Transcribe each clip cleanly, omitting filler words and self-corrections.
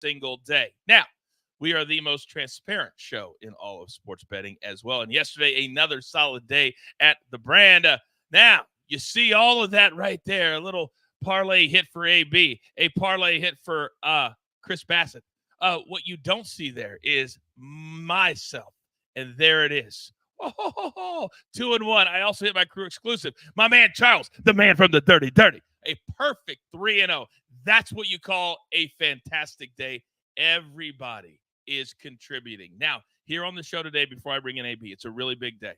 single day. Now, we are the most transparent show in all of sports betting as well. And yesterday, another solid day at the brand. Now, you see all of that right there. A little parlay hit for AB, a parlay hit for Chris Bassett. What you don't see there is myself. And there it is. 2-1. I also hit my crew exclusive. My man Charles, the man from the Dirty. A perfect 3-0. That's what you call a fantastic day. Everybody is contributing. Now, here on the show today, before I bring in AB, it's a really big day.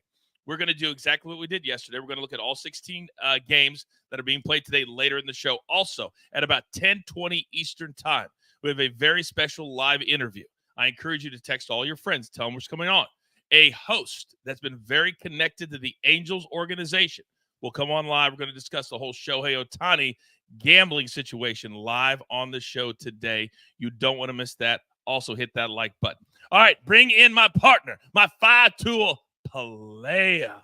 We're going to do exactly what we did yesterday. We're going to look at all 16 games that are being played today later in the show. Also, at about 10:20 Eastern time, we have a very special live interview. I encourage you to text all your friends. Tell them what's coming on. A host that's been very connected to the Angels organization will come on live. We're going to discuss the whole Shohei Ohtani gambling situation live on the show today. You don't want to miss that. Also, hit that like button. All right, bring in my partner, my five-tool player.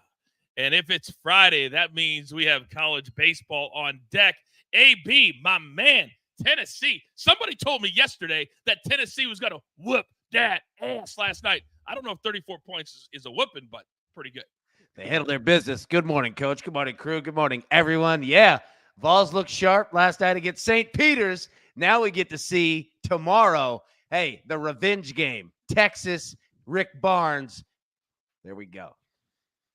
And if it's Friday, that means we have college baseball on deck. AB, my man, Tennessee. Somebody told me yesterday that Tennessee was going to whoop that ass last night. I don't know if 34 points is a whooping, but pretty good. They handled their business. Good morning, Coach. Good morning, crew. Good morning, everyone. Yeah, Vols looked sharp last night against St. Peter's. Now we get to see tomorrow, hey, the revenge game. Texas, Rick Barnes. There we go.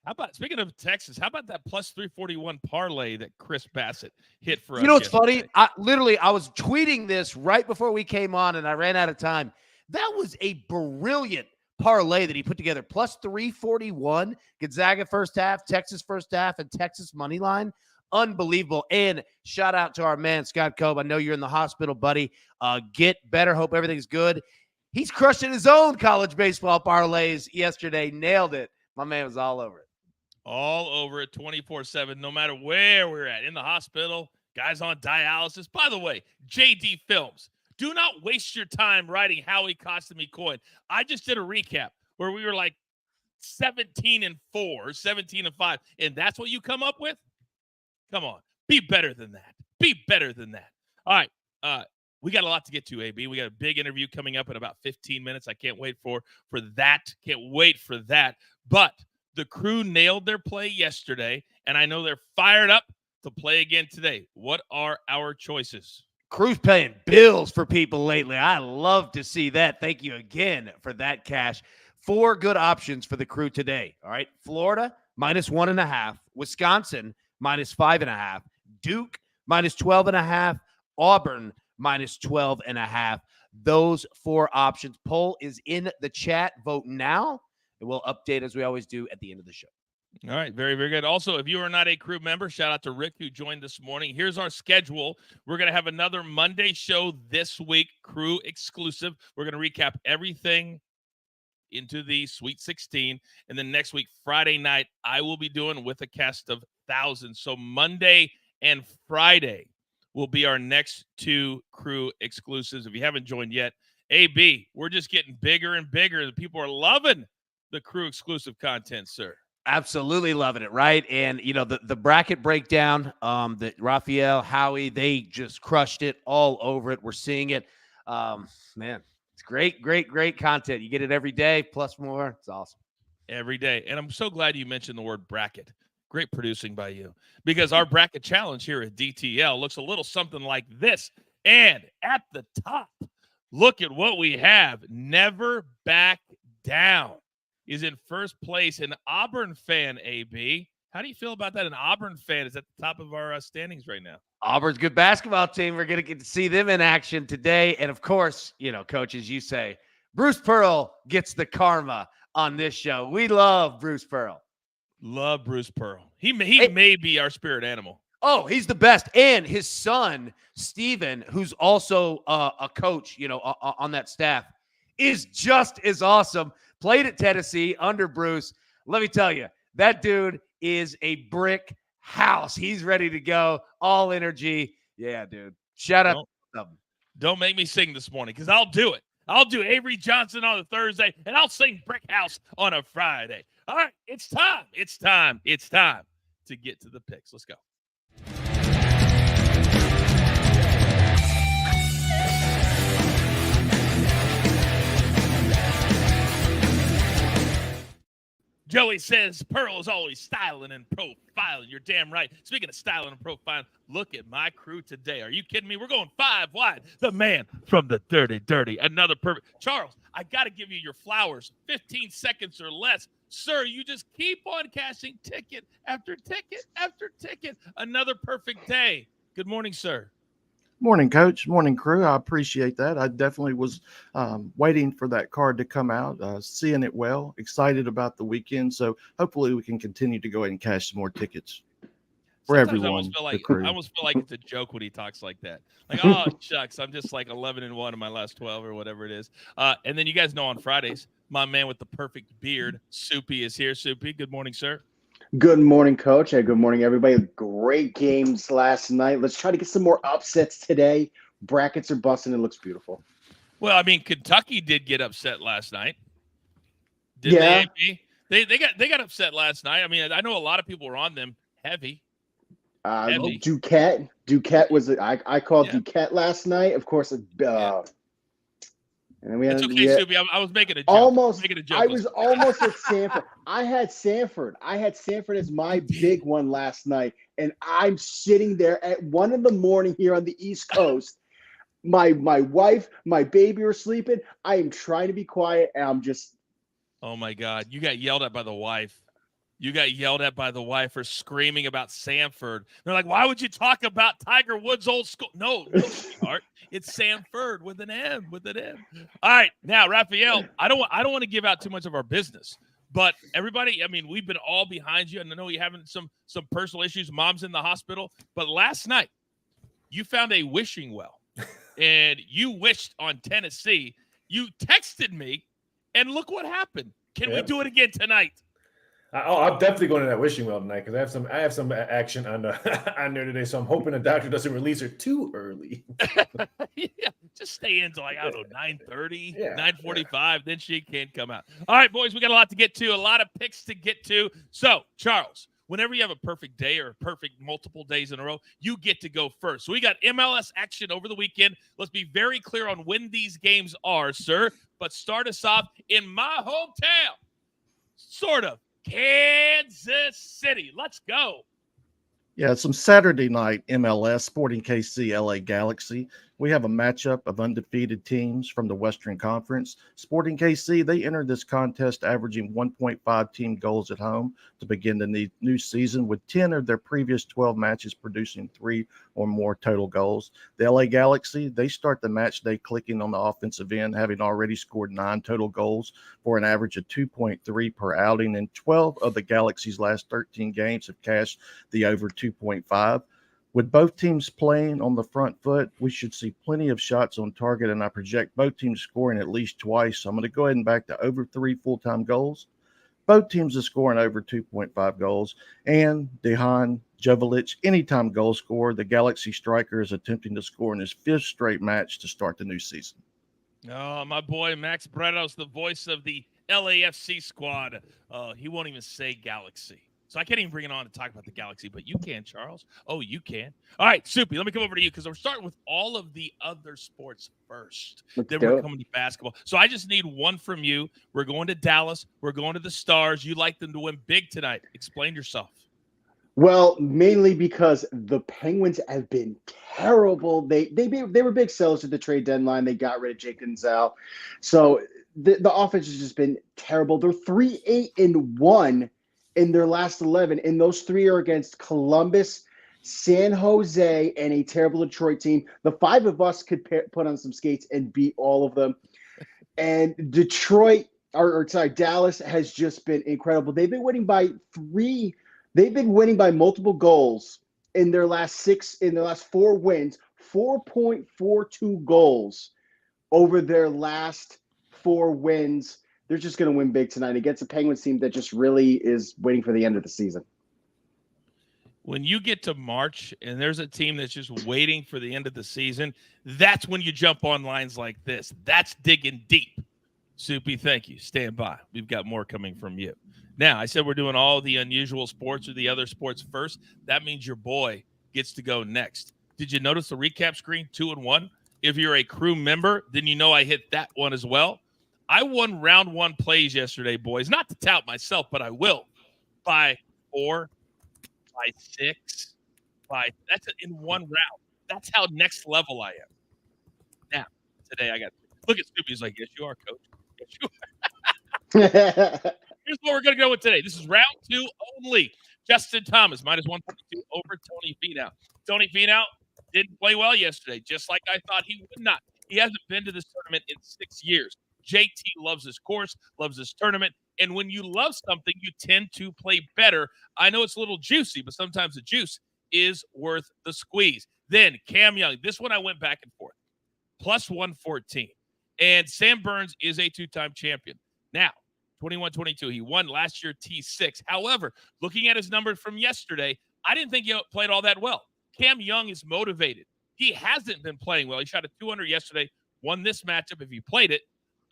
How about, speaking of Texas, how about that plus 341 parlay that Chris Bassett hit for us? You know what's funny? I was tweeting this right before we came on, and I ran out of time. That was a brilliant parlay that he put together. Plus 341, Gonzaga first half, Texas first half, and Texas money line. Unbelievable. And shout out to our man, Scott Cobb. I know you're in the hospital, buddy. Get better. Hope everything's good. He's crushing his own college baseball parlays yesterday. Nailed it. My man was all over it. All over it 24/7, no matter where we're at, in the hospital, guys on dialysis. By the way, JD Films, do not waste your time writing Howie Costumey coin. I just did a recap where we were like 17-4, 17-5, and that's what you come up with? Come on. Be better than that. Be better than that. All right. We got a lot to get to, AB. We got a big interview coming up in about 15 minutes. I can't wait for that. Can't wait for that. But the crew nailed their play yesterday, and I know they're fired up to play again today. What are our choices? Crew's paying bills for people lately. I love to see that. Thank you again for that, Cash. 4 good options for the crew today. All right. Florida, -1.5. Wisconsin, -5.5. Duke, -12.5. Auburn, -12.5. Those 4 options. Poll is in the chat. Vote now, and we'll update as we always do at the end of the show. All right, very, very good. Also, if you are not a crew member, shout out to Rick who joined this morning. Here's our schedule. We're going to have another Monday show this week, crew exclusive. We're going to recap everything into the Sweet 16. And then next week, Friday night, I will be doing with a cast of thousands. So Monday and Friday will be our next 2 crew exclusives. If you haven't joined yet, AB, we're just getting bigger and bigger. The people are loving the crew exclusive content, sir. Absolutely loving it, right? And, you know, the bracket breakdown, that Raphael, Howie, they just crushed it all over it. We're seeing it. Man, it's great content. You get it every day, plus more. It's awesome. Every day. And I'm so glad you mentioned the word bracket. Great producing by you. Because our bracket challenge here at DTL looks a little something like this. And at the top, look at what we have. Never Back Down is in first place. An Auburn fan, AB. How do you feel about that? An Auburn fan is at the top of our standings right now. Auburn's good basketball team. We're going to get to see them in action today. And, of course, you know, Coach, as you say, Bruce Pearl gets the karma on this show. We love Bruce Pearl. Love Bruce Pearl. He may be our spirit animal. Oh, he's the best. And his son, Steven, who's also a coach, you know, on that staff, is just as awesome. Played at Tennessee under Bruce. Let me tell you, that dude is a brick house. He's ready to go. All energy. Yeah, dude. Shout out to them. Don't make me sing this morning because I'll do it. I'll do Avery Johnson on a Thursday, and I'll sing Brick House on a Friday. All right, it's time. It's time to get to the picks. Let's go. Joey says Pearl is always styling and profiling. You're damn right. Speaking of styling and profiling, look at my crew today. Are you kidding me? We're going 5 wide. The man from the dirty. Another perfect. Charles, I got to give you your flowers. 15 seconds or less. Sir, you just keep on cashing ticket after ticket after ticket. Another perfect day. Good morning, sir. Morning, Coach. Morning, crew. I appreciate that. I definitely was waiting for that card to come out, seeing it well, excited about the weekend. So hopefully we can continue to go ahead and cash some more tickets for Sometimes everyone. I almost feel like it's a joke when he talks like that. Like, oh, shucks, I'm just like 11-1 in my last 12 or whatever it is. And then you guys know on Fridays, my man with the perfect beard, Soupy, is here. Soupy, good morning, sir. Good morning, Coach. Good morning, everybody. Great games last night. Let's try to get some more upsets today. Brackets are busting. It looks beautiful. Well, I mean, Kentucky did get upset last night. Didn't they? They got upset last night. I mean, I know a lot of people were on them heavy. Duquette was I called Duquette last night. Of course, and then we it's had, okay, Soupy. I was making a joke. I was almost at Sanford. I had Sanford as my big one last night, and I'm sitting there at 1 a.m. here on the East Coast. My wife, my baby are sleeping. I am trying to be quiet, and I'm just. Oh my God! You got yelled at by the wife. You got yelled at by the wife for screaming about Sanford. They're like, why would you talk about Tiger Woods' old school? No, sweetheart. It's Sanford with an M. All right. Now, Raphael, I don't want to give out too much of our business. But everybody, I mean, we've been all behind you. And I know you're having some personal issues. Mom's in the hospital. But last night, you found a wishing well. And you wished on Tennessee. You texted me. And look what happened. Can we do it again tonight? I'm definitely going to that wishing well tonight because I have some action on on there today. So I'm hoping the doctor doesn't release her too early. Yeah, just stay in until 9:30, 9:45. Then she can come out. All right, boys, we got a lot to get to, a lot of picks to get to. So, Charles, whenever you have a perfect day or a perfect multiple days in a row, you get to go first. So we got MLS action over the weekend. Let's be very clear on when these games are, sir. But start us off in my hometown, sort of. Kansas City. Let's go. Yeah, some Saturday night MLS, Sporting KC, LA Galaxy. We have a matchup of undefeated teams from the Western Conference. Sporting KC, they entered this contest averaging 1.5 team goals at home to begin the new season, with 10 of their previous 12 matches producing 3 or more total goals. The LA Galaxy, they start the match day clicking on the offensive end, having already scored 9 total goals for an average of 2.3 per outing, and 12 of the Galaxy's last 13 games have cashed the over 2.5. With both teams playing on the front foot, we should see plenty of shots on target, and I project both teams scoring at least twice. So I'm going to go ahead and back to over 3 full-time goals. Both teams are scoring over 2.5 goals. And Dejan Joveljic, anytime goal scorer, the Galaxy striker is attempting to score in his 5th straight match to start the new season. Oh, my boy Max Bretos, the voice of the LAFC squad. He won't even say Galaxy. So I can't even bring it on to talk about the Galaxy, but you can, Charles. Oh, you can. All right, Soupy, let me come over to you because we're starting with all of the other sports first. Then we're coming to basketball. So I just need one from you. We're going to Dallas. We're going to the Stars. You like them to win big tonight. Explain yourself. Well, mainly because the Penguins have been terrible. They were big sellers at the trade deadline. They got rid of Jake Gonzalez. So the offense has just been terrible. They're 3-8-1. In their last 11, and those 3 are against Columbus, San Jose, and a terrible Detroit team. The 5 of us could put on some skates and beat all of them. And Dallas has just been incredible. They've been winning by 3. They've been winning by multiple goals in their last 4 wins, 4.42 goals over their last 4 wins. They're just going to win big tonight against a Penguins team that just really is waiting for the end of the season. When you get to March and there's a team that's just waiting for the end of the season, that's when you jump on lines like this. That's digging deep. Soupy, thank you. Stand by. We've got more coming from you. Now, I said we're doing all the unusual sports or the other sports first. That means your boy gets to go next. Did you notice the recap screen, 2 and 1? If you're a crew member, then you know I hit that one as well. I won round 1 plays yesterday, boys. Not to tout myself, but I will. By 4, by 6, that's in one round. That's how next level I am. Now, today I got look at Snoopy. He's like, yes, you are, coach. Yes, you are. Here's what we're going to go with today. This is round 2 only. Justin Thomas, minus 142 over Tony Finau. Tony Finau didn't play well yesterday, just like I thought he would not. He hasn't been to this tournament in 6 years. JT loves this course, loves this tournament. And when you love something, you tend to play better. I know it's a little juicy, but sometimes the juice is worth the squeeze. Then Cam Young. This one I went back and forth. Plus 114. And Sam Burns is a 2-time champion. Now, 21-22. He won last year T6. However, looking at his numbers from yesterday, I didn't think he played all that well. Cam Young is motivated. He hasn't been playing well. He shot a 200 yesterday, won this matchup if he played it.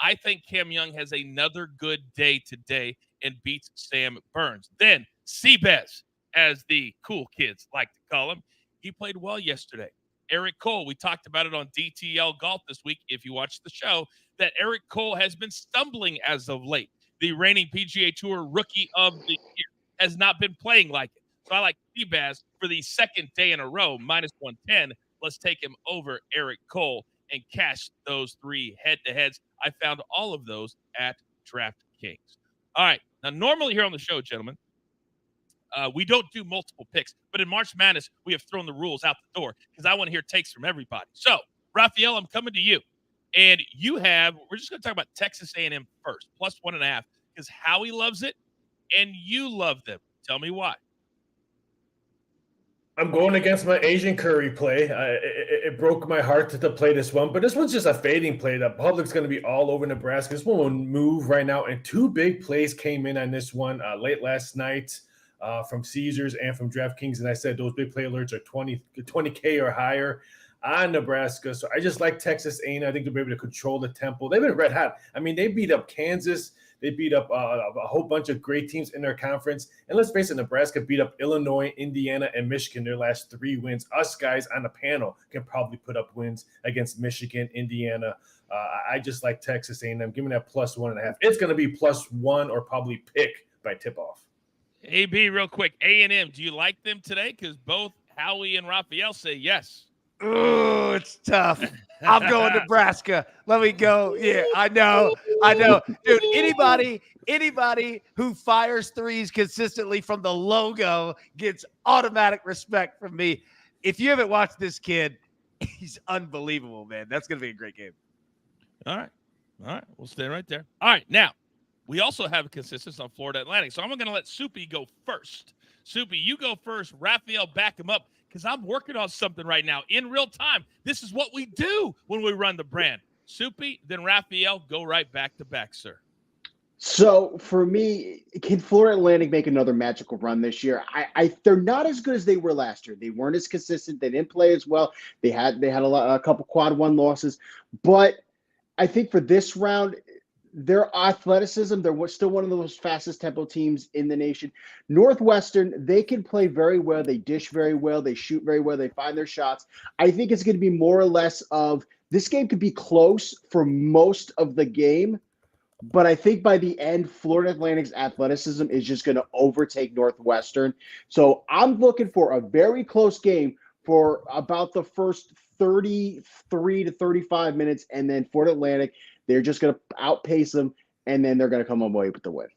I think Cam Young has another good day today and beats Sam Burns. Then Seabez, as the cool kids like to call him, he played well yesterday. Eric Cole, we talked about it on DTL Golf this week, if you watched the show, that Eric Cole has been stumbling as of late. The reigning PGA Tour Rookie of the Year has not been playing like it. So I like Seabaz for the second day in a row, minus 110. Let's take him over Eric Cole and cash those 3 head-to-heads. I found all of those at DraftKings. All right. Now, normally here on the show, gentlemen, we don't do multiple picks. But in March Madness, we have thrown the rules out the door because I want to hear takes from everybody. So, Raphael, I'm coming to you. And you have – we're just going to talk about Texas A&M first, plus 1.5, because Howie loves it and you love them. Tell me why. I'm going against my Asian Curry play. It broke my heart to play this one, but this one's just a fading play. The public's going to be all over Nebraska. This one will move right now, and 2 big plays came in on this one late last night from Caesars and from DraftKings, and I said those big play alerts are 20K or higher on Nebraska. So I just like Texas A&M. I think they'll be able to control the tempo. They've been red hot. I mean, they beat up Kansas. They beat up a whole bunch of great teams in their conference. And let's face it, Nebraska beat up Illinois, Indiana, and Michigan their last 3 wins. Us guys on the panel can probably put up wins against Michigan, Indiana. I just like Texas A&M. Give me that plus 1.5. It's going to be plus 1 or probably pick by tip-off. AB, real quick, A&M, do you like them today? Because both Howie and Raphael say yes. Oh, it's tough. I'm going Nebraska. Let me go. Yeah, I know. Dude, anybody who fires threes consistently from the logo gets automatic respect from me. If you haven't watched this kid, he's unbelievable, man. That's going to be a great game. All right. We'll stay right there. All right. Now, we also have a consistency on Florida Atlantic. So I'm going to let Soupy go first. Soupy, you go first. Raphael, back him up. Because I'm working on something right now in real time. This is what we do when we run the brand. Soupy, then Raphael, go right back to back, sir. So for me, can Florida Atlantic make another magical run this year? They're not as good as they were last year. They weren't as consistent. They didn't play as well. They had a couple quad 1 losses. But I think for this round, their athleticism, they're still one of the most fastest tempo teams in the nation. Northwestern, they can play very well. They dish very well. They shoot very well. They find their shots. I think it's going to be more or less of this game could be close for most of the game, but I think by the end, Florida Atlantic's athleticism is just going to overtake Northwestern. So I'm looking for a very close game for about the first 33 to 35 minutes, and then Florida Atlantic, they're just going to outpace them, and then they're going to come away with the win.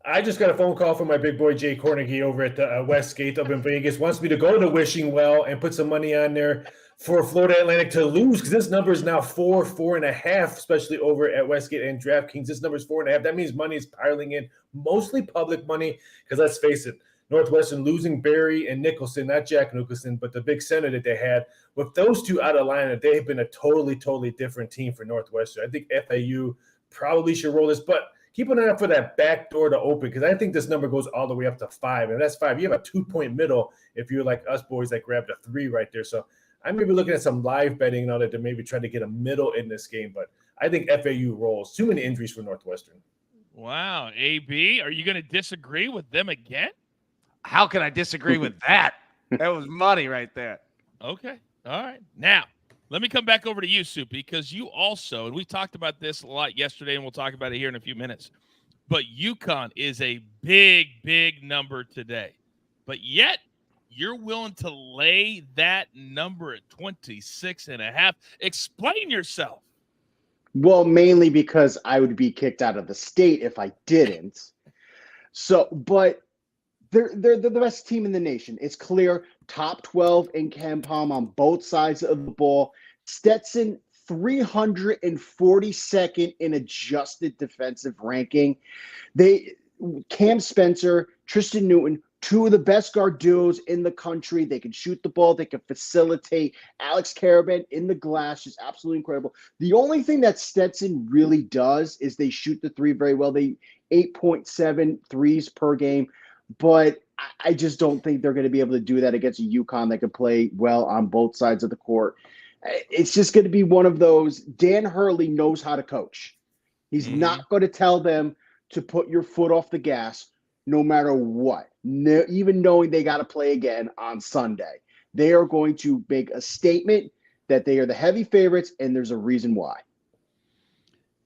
I just got a phone call from my big boy Jay Cornegie over at Westgate up in Vegas. Wants me to go to Wishing Well and put some money on there for Florida Atlantic to lose, because this number is now 4.5, especially over at Westgate and DraftKings. This number is 4.5. That means money is piling in, mostly public money, because let's face it, Northwestern losing Barry and Nicholson, not Jack Nicholson, but the big center that they had. With those two out of line, they've been a totally different team for Northwestern. I think FAU probably should roll this, but keep an eye out for that back door to open, because I think this number goes all the way up to 5. And that's 5. You have a 2-point middle if you're like us boys that grabbed a 3 right there. So I may be looking at some live betting in order to maybe try to get a middle in this game, but I think FAU rolls. Too many injuries for Northwestern. Wow. AB, are you going to disagree with them again? How can I disagree with that? That was money right there. Okay. All right. Now, Let me come back over to you, Soup, because you also, and we talked about this a lot yesterday, and we'll talk about it here in a few minutes, but UConn is a big, big number today. But yet, you're willing to lay that number at 26.5. Explain yourself. Well, mainly because I would be kicked out of the state if I didn't. So, but they're the best team in the nation. It's clear. Top 12 in KenPom on both sides of the ball. Stetson 342nd in adjusted defensive ranking. Cam Spencer, Tristan Newton, two of the best guard duos in the country. They can shoot the ball. They can facilitate. Alex Karaban in the glass is absolutely incredible. The only thing that Stetson really does is they shoot the three very well. They 8.7 threes per game. But I just don't think they're going to be able to do that against a UConn that can play well on both sides of the court. It's just going to be one of those. Dan Hurley knows how to coach. He's not going to tell them to put your foot off the gas no matter what, even knowing they got to play again on Sunday. They are going to make a statement that they are the heavy favorites, and there's a reason why.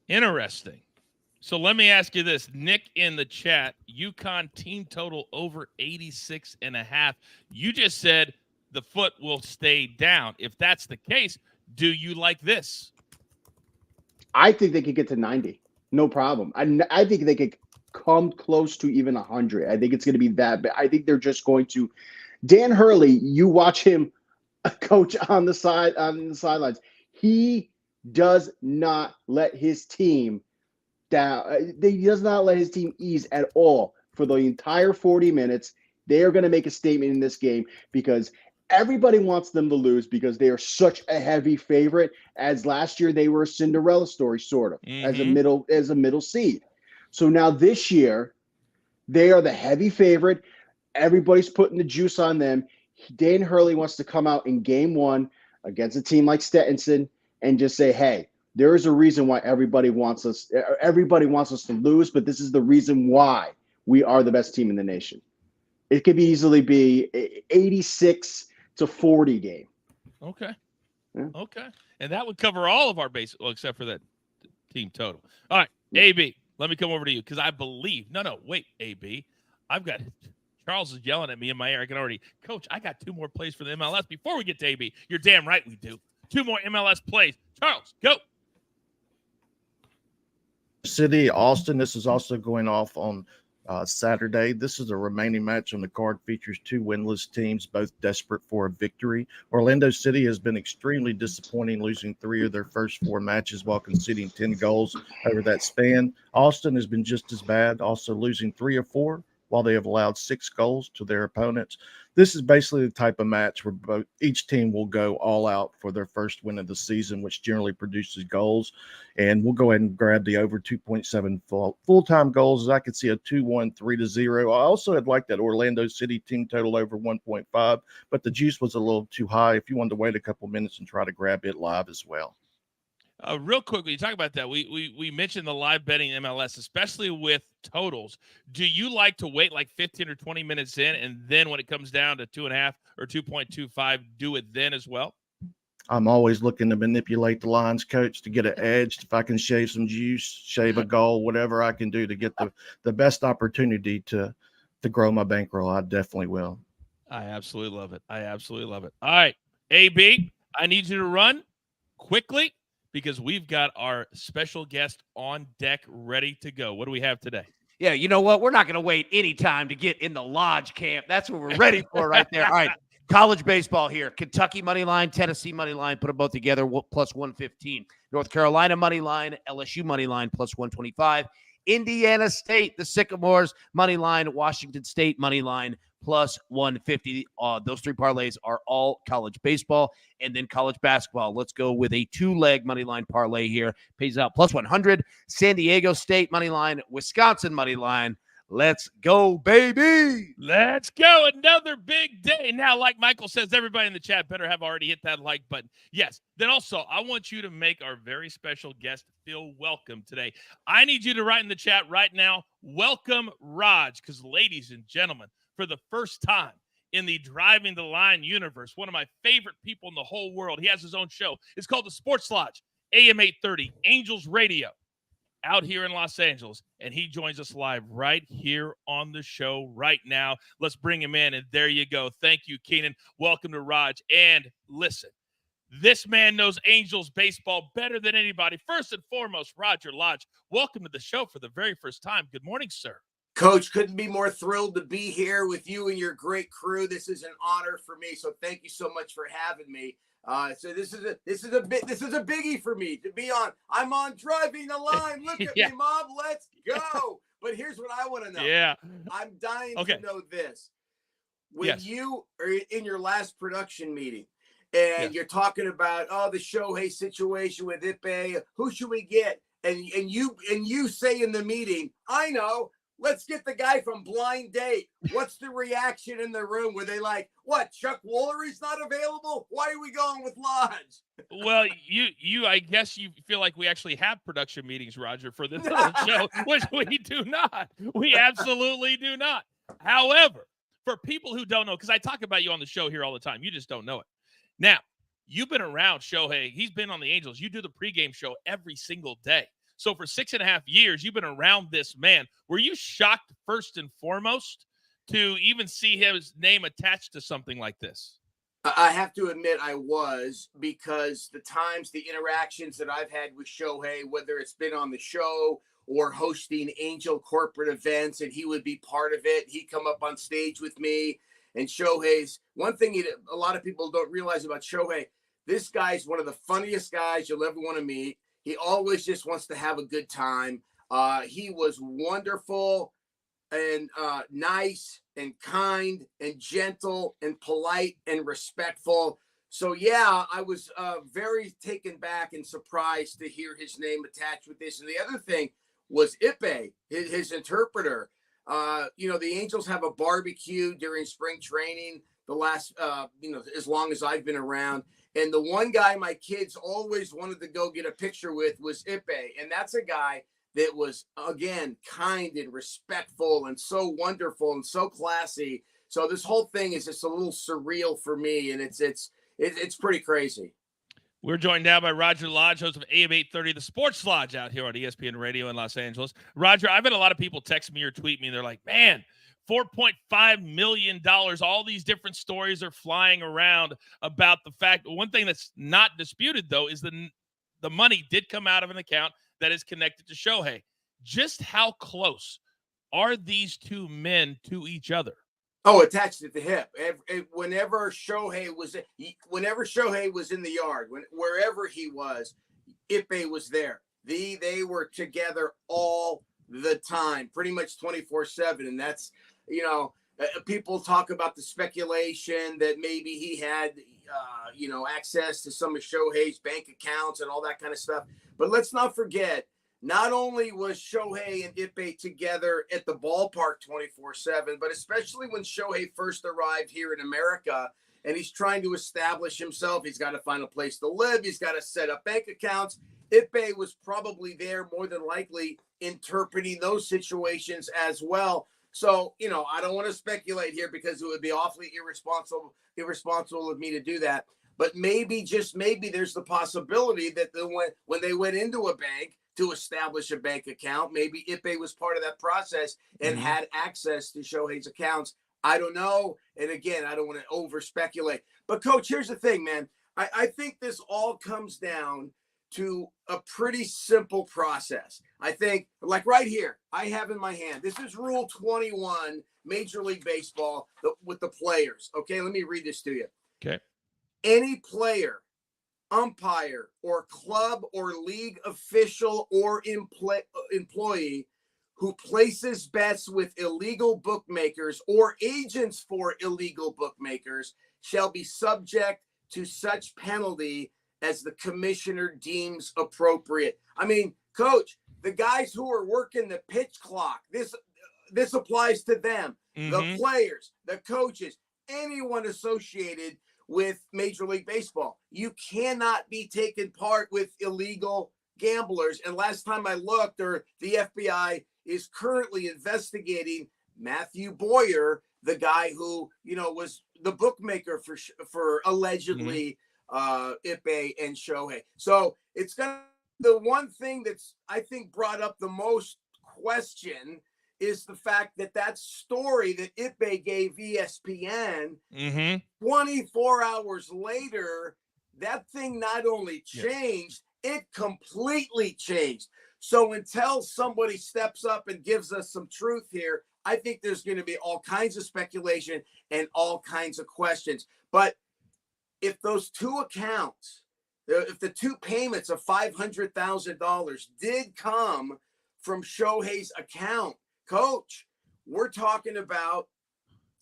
Interesting. So let me ask you this. Nick in the chat, UConn team total over 86.5. You just said the foot will stay down. If that's the case, do you like this? I think they could get to 90. No problem. I think they could come close to even 100. I think it's going to be that. But I think they're just going to. Dan Hurley, you watch him coach on the sidelines. He does not let his team down. He does not let his team ease at all for the entire 40 minutes. They are going to make a statement in this game because everybody wants them to lose because they are such a heavy favorite. As last year they were a Cinderella story, sort of, as a middle seed. So now this year they are the heavy favorite. Everybody's putting the juice on them. Dan Hurley wants to come out in game one against a team like Stetson and just say, hey, there is a reason why everybody wants us to lose, but this is the reason why we are the best team in the nation. It could easily be 86-40 game. Okay. Yeah. Okay. And that would cover all of our bases, well, except for that team total. All right, AB, let me come over to you because I believe. Wait, AB. I've got Charles is yelling at me in my ear. I can already, Coach, I got two more plays for the MLS before we get to AB. You're damn right we do. Two more MLS plays. Charles, go. City, Austin. This is also going off on Saturday. This is the remaining match on the card. Features two winless teams, both desperate for a victory. Orlando City has been extremely disappointing, losing 3 of their first 4 matches while conceding 10 goals over that span. Austin has been just as bad, also losing 3 of 4 while they have allowed 6 goals to their opponents. This is basically the type of match where each team will go all out for their first win of the season, which generally produces goals. And we'll go ahead and grab the over 2.7 full-time goals, as I could see a 2-1, 3-0. I also had liked that Orlando City team total over 1.5, but the juice was a little too high if you wanted to wait a couple minutes and try to grab it live as well. Real quick, when you talk about that, we mentioned the live betting MLS, especially with totals. Do you like to wait like 15 or 20 minutes in, and then when it comes down to 2.5 or 2.25, do it then as well? I'm always looking to manipulate the lines, Coach, to get an edge. If I can shave some juice, shave a goal, whatever I can do to get the best opportunity to grow my bankroll, I definitely will. I absolutely love it. All right, AB, I need you to run quickly, because we've got our special guest on deck ready to go. What do we have today? Yeah, you know what? We're not going to wait any time to get in the lodge camp. That's what we're ready for right there. All right, college baseball here. Kentucky money line, Tennessee money line, put them both together, plus 115. North Carolina money line, LSU money line, plus 125. Indiana State, the Sycamores money line, Washington State money line, plus 150. Those 3 parlays are all college baseball. And then college basketball. Let's go with a 2-leg money line parlay here. Pays out plus 100. San Diego State money line, Wisconsin money line. Let's go, baby. Let's go. Another big day. Now, like Michael says, everybody in the chat better have already hit that like button. Yes. Then also, I want you to make our very special guest feel welcome today. I need you to write in the chat right now, welcome Raj, because ladies and gentlemen, for the first time in the Driving the Line universe, one of my favorite people in the whole world. He has his own show. It's called The Sports Lodge, AM 830, Angels Radio, out here in Los Angeles. And he joins us live right here on the show right now. Let's bring him in, and there you go. Thank you, Keenan. Welcome to Raj. And listen, this man knows Angels baseball better than anybody. First and foremost, Roger Lodge, welcome to the show for the very first time. Good morning, sir. Coach, couldn't be more thrilled to be here with you and your great crew. This is an honor for me, so thank you so much for having me. So this is a biggie for me to be on. I'm on Driving the Line. Look at Yeah. me, Mom. Let's go. But here's what I want to know. Yeah. I'm dying Okay. to know this. When Yes. you are in your last production meeting and you're talking about the Shohei situation with Ippei, who should we get? And you say in the meeting, I know. Let's get the guy from Blind Date. What's the reaction in the room? Were they like, what, Chuck Woolery's not available? Why are we going with Lodge? Well, I guess you feel like we actually have production meetings, Roger, for this little show, which we do not. We absolutely do not. However, for people who don't know, because I talk about you on the show here all the time, you just don't know it. Now, you've been around Shohei. He's been on the Angels. You do the pregame show every single day. So for 6.5 years, you've been around this man. Were you shocked first and foremost to even see his name attached to something like this? I have to admit I was, because the interactions that I've had with Shohei, whether it's been on the show or hosting Angel corporate events, and he would be part of it. He'd come up on stage with me. And Shohei's one thing a lot of people don't realize about Shohei, this guy's one of the funniest guys you'll ever want to meet. He always just wants to have a good time. He was wonderful and nice and kind and gentle and polite and respectful. So, yeah, I was very taken back and surprised to hear his name attached with this. And the other thing was Ippei, his interpreter. The Angels have a barbecue during spring training the last, as long as I've been around. And the one guy my kids always wanted to go get a picture with was Ippei. And that's a guy that was, again, kind and respectful and so wonderful and so classy. So this whole thing is just a little surreal for me. And it's pretty crazy. We're joined now by Roger Lodge, host of AM 830, the Sports Lodge out here on ESPN Radio in Los Angeles. Roger, I've had a lot of people text me or tweet me. They're like, man, $4.5 million. All these different stories are flying around about the fact. One thing that's not disputed, though, is the money did come out of an account that is connected to Shohei. Just how close are these two men to each other? Oh, attached at the hip. Whenever Shohei was in the yard, wherever he was, Ippei was there. They were together all the time, pretty much 24/7, and that's. People talk about the speculation that maybe he had, access to some of Shohei's bank accounts and all that kind of stuff. But let's not forget, not only was Shohei and Ippei together at the ballpark 24/7, but especially when Shohei first arrived here in America and he's trying to establish himself. He's got to find a place to live. He's got to set up bank accounts. Ippei was probably there more than likely interpreting those situations as well. So, I don't want to speculate here because it would be awfully irresponsible of me to do that. But maybe, just maybe, there's the possibility that when they went into a bank to establish a bank account, maybe Ippei was part of that process and had access to Shohei's accounts. I don't know. And again, I don't want to over speculate. But, Coach, here's the thing, man. I think this all comes down to a pretty simple process. I think, like right here, I have in my hand, this is Rule 21, Major League Baseball, with the players. Okay, let me read this to you. Okay. Any player, umpire, or club or league official or employee who places bets with illegal bookmakers or agents for illegal bookmakers shall be subject to such penalty as the commissioner deems appropriate. I mean, Coach, the guys who are working the pitch clock, this applies to them. The players, the coaches, anyone associated with Major League Baseball. You cannot be taking part with illegal gamblers. And last time I looked, the FBI is currently investigating Matthew Boyer, the guy who, was the bookmaker for allegedly Ippei and Shohei. So it's the one thing that's, I think, brought up the most question is the fact that story that Ippei gave ESPN 24 hours later, that thing not only changed, it completely changed. So until somebody steps up and gives us some truth here, I think there's going to be all kinds of speculation and all kinds of questions. But if those two accounts, if the two payments of $500,000 did come from Shohei's account, Coach, we're talking about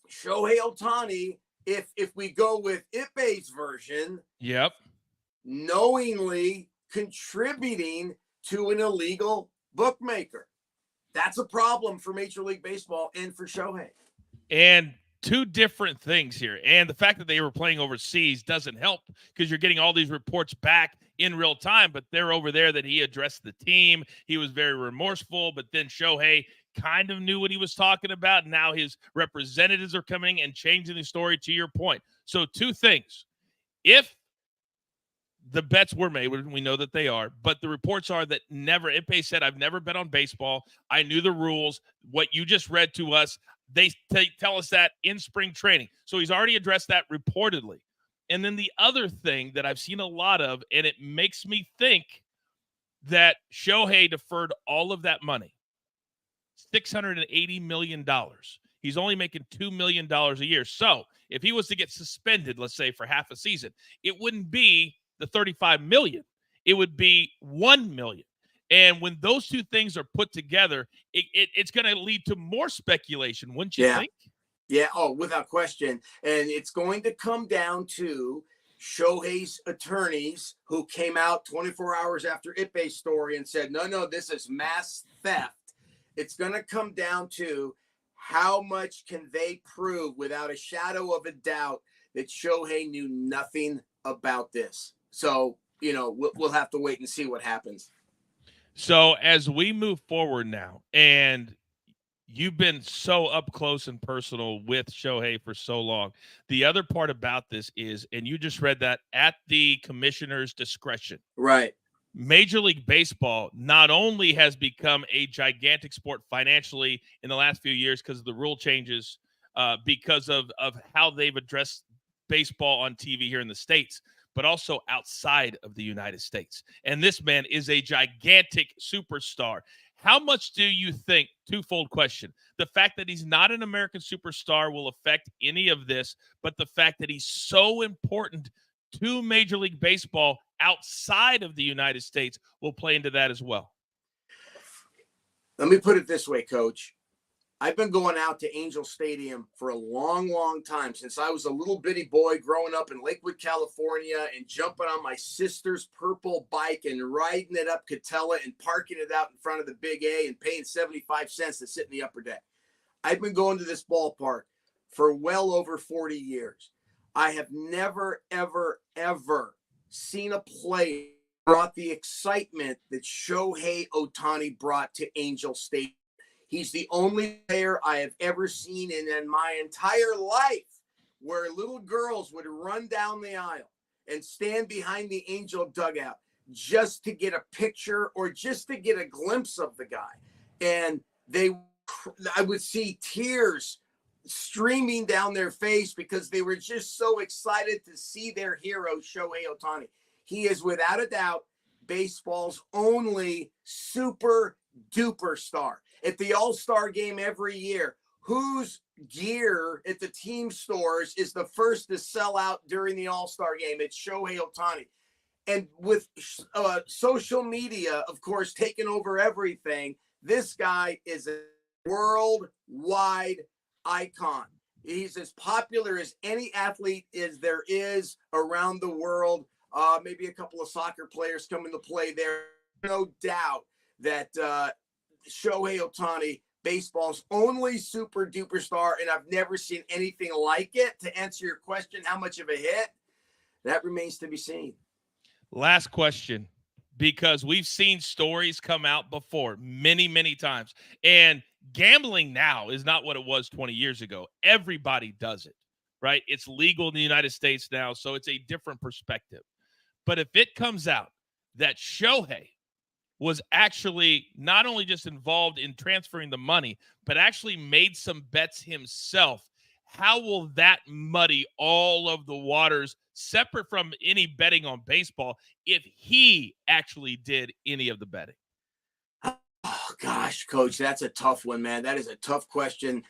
Shohei Ohtani, if we go with Ippei's version, knowingly contributing to an illegal bookmaker. That's a problem for Major League Baseball and for Shohei. And two different things here. And the fact that they were playing overseas doesn't help because you're getting all these reports back in real time, but they're over there that he addressed the team. He was very remorseful, but then Shohei kind of knew what he was talking about. Now his representatives are coming and changing the story, to your point. So two things. If the bets were made, we know that they are, but the reports are that Ippei said, I've never bet on baseball. I knew the rules. What you just read to us, they tell us that in spring training. So he's already addressed that reportedly. And then the other thing that I've seen a lot of, and it makes me think that Shohei deferred all of that money, $680 million. He's only making $2 million a year. So if he was to get suspended, let's say for half a season, it wouldn't be the $35 million. It would be $1 million. And when those two things are put together, it's going to lead to more speculation, wouldn't you think? Yeah, without question. And it's going to come down to Shohei's attorneys who came out 24 hours after Ippei's story and said, no, this is mass theft. It's going to come down to how much can they prove without a shadow of a doubt that Shohei knew nothing about this. So, we'll have to wait and see what happens. So as we move forward now, and you've been so up close and personal with Shohei for so long, the other part about this is, and you just read that, at the commissioner's discretion. Right. Major League Baseball not only has become a gigantic sport financially in the last few years because of the rule changes, because of how they've addressed baseball on TV here in the States, but also outside of the United States. And this man is a gigantic superstar. How much do you think, twofold question, the fact that he's not an American superstar will affect any of this, but the fact that he's so important to Major League Baseball outside of the United States will play into that as well? Let me put it this way, Coach. I've been going out to Angel Stadium for a long, long time, since I was a little bitty boy growing up in Lakewood, California, and jumping on my sister's purple bike and riding it up Catella and parking it out in front of the Big A and paying 75 cents to sit in the upper deck. I've been going to this ballpark for well over 40 years. I have never, ever, ever seen a play brought the excitement that Shohei Ohtani brought to Angel Stadium. He's the only player I have ever seen in my entire life where little girls would run down the aisle and stand behind the Angel dugout just to get a picture or just to get a glimpse of the guy. And I would see tears streaming down their face because they were just so excited to see their hero, Shohei Ohtani. He is without a doubt baseball's only super duper star. At the All-Star game every year, whose gear at the team stores is the first to sell out during the All-Star game? It's Shohei Ohtani. And with social media, of course, taking over everything, this guy is a worldwide icon. He's as popular as any athlete there is around the world. Maybe a couple of soccer players come into play there. No doubt that Shohei Ohtani, baseball's only super duper star, and I've never seen anything like it. To answer your question, how much of a hit? That remains to be seen. Last question, because we've seen stories come out before many, many times. And Gambling now is not what it was 20 years ago. Everybody does it, right? It's legal in the United States now, so it's a different perspective. But if it comes out that Shohei was actually not only just involved in transferring the money, but actually made some bets himself, how will that muddy all of the waters separate from any betting on baseball if he actually did any of the betting? Oh, gosh, Coach, that's a tough one, man. That is a tough question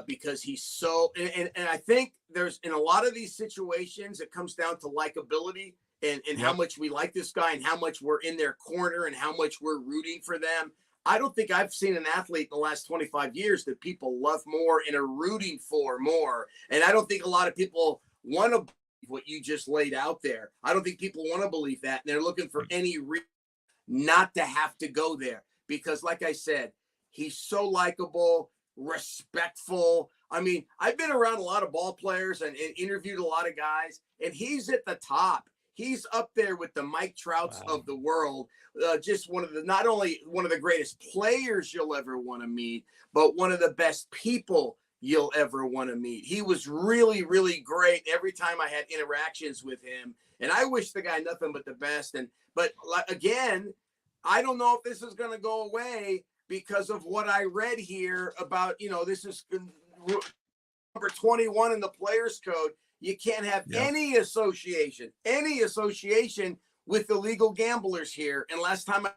because he's so – and I think there's – in a lot of these situations, it comes down to likability and how much we like this guy and how much we're in their corner and how much we're rooting for them. I don't think I've seen an athlete in the last 25 years that people love more and are rooting for more. And I don't think a lot of people want to believe what you just laid out there. I don't think people want to believe that. And they're looking for any reason not to have to go there. Because like I said, he's so likable, respectful. I mean, I've been around a lot of ball players and interviewed a lot of guys, and he's at the top. He's up there with the Mike Trouts of the world. Just not only one of the greatest players you'll ever want to meet, but one of the best people you'll ever want to meet. He was really, really great every time I had interactions with him. And I wish the guy nothing but the best. But again, I don't know if this is going to go away because of what I read here about, this is number 21 in the players code. You can't have any association with illegal gamblers here. And last time,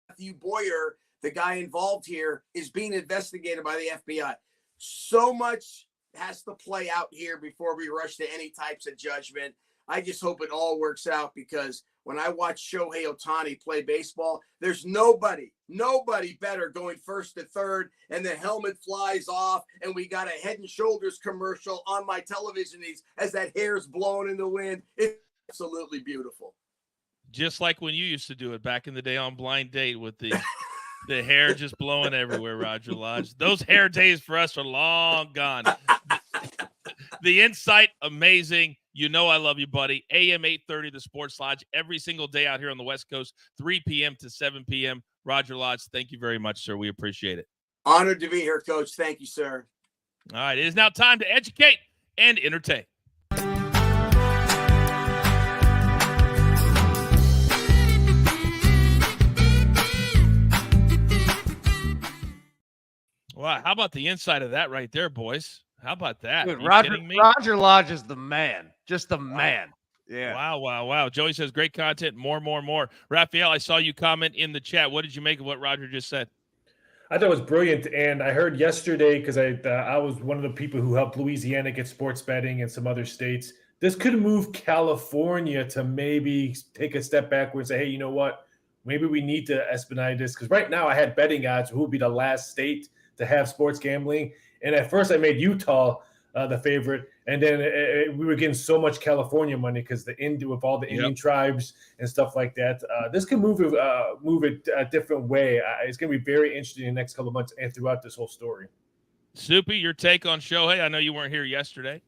Matthew Boyer, the guy involved here, is being investigated by the FBI. So much has to play out here before we rush to any types of judgment. I just hope it all works out because when I watch Shohei Ohtani play baseball, there's nobody better going first to third and the helmet flies off and we got a Head and Shoulders commercial on my television as that hair's blowing in the wind. It's absolutely beautiful. Just like when you used to do it back in the day on Blind Date with the hair just blowing everywhere, Roger Lodge. Those hair days for us are long gone. The insight, amazing. I love you, buddy. AM 830, the Sports Lodge, every single day out here on the West Coast, 3 p.m. to 7 p.m. Roger Lodge, thank you very much, sir. We appreciate it. Honored to be here, Coach. Thank you, sir. All right, it is now time to educate and entertain. Wow, how about the inside of that right there, boys? How about that? Dude, Roger Lodge is the man. Just the man. Yeah. Wow. Joey says, great content. More. Raphael, I saw you comment in the chat. What did you make of what Roger just said? I thought it was brilliant. And I heard yesterday, because I was one of the people who helped Louisiana get sports betting and some other states. This could move California to maybe take a step backward and say, hey, you know what? Maybe we need to expedite this. Because right now I had betting odds who would be the last state to have sports gambling. And at first I made Utah the favorite. And then we were getting so much California money because with all the Indian tribes and stuff like that. This can move it a different way. It's going to be very interesting in the next couple of months and throughout this whole story. Soupy, your take on Shohei? I know you weren't here yesterday.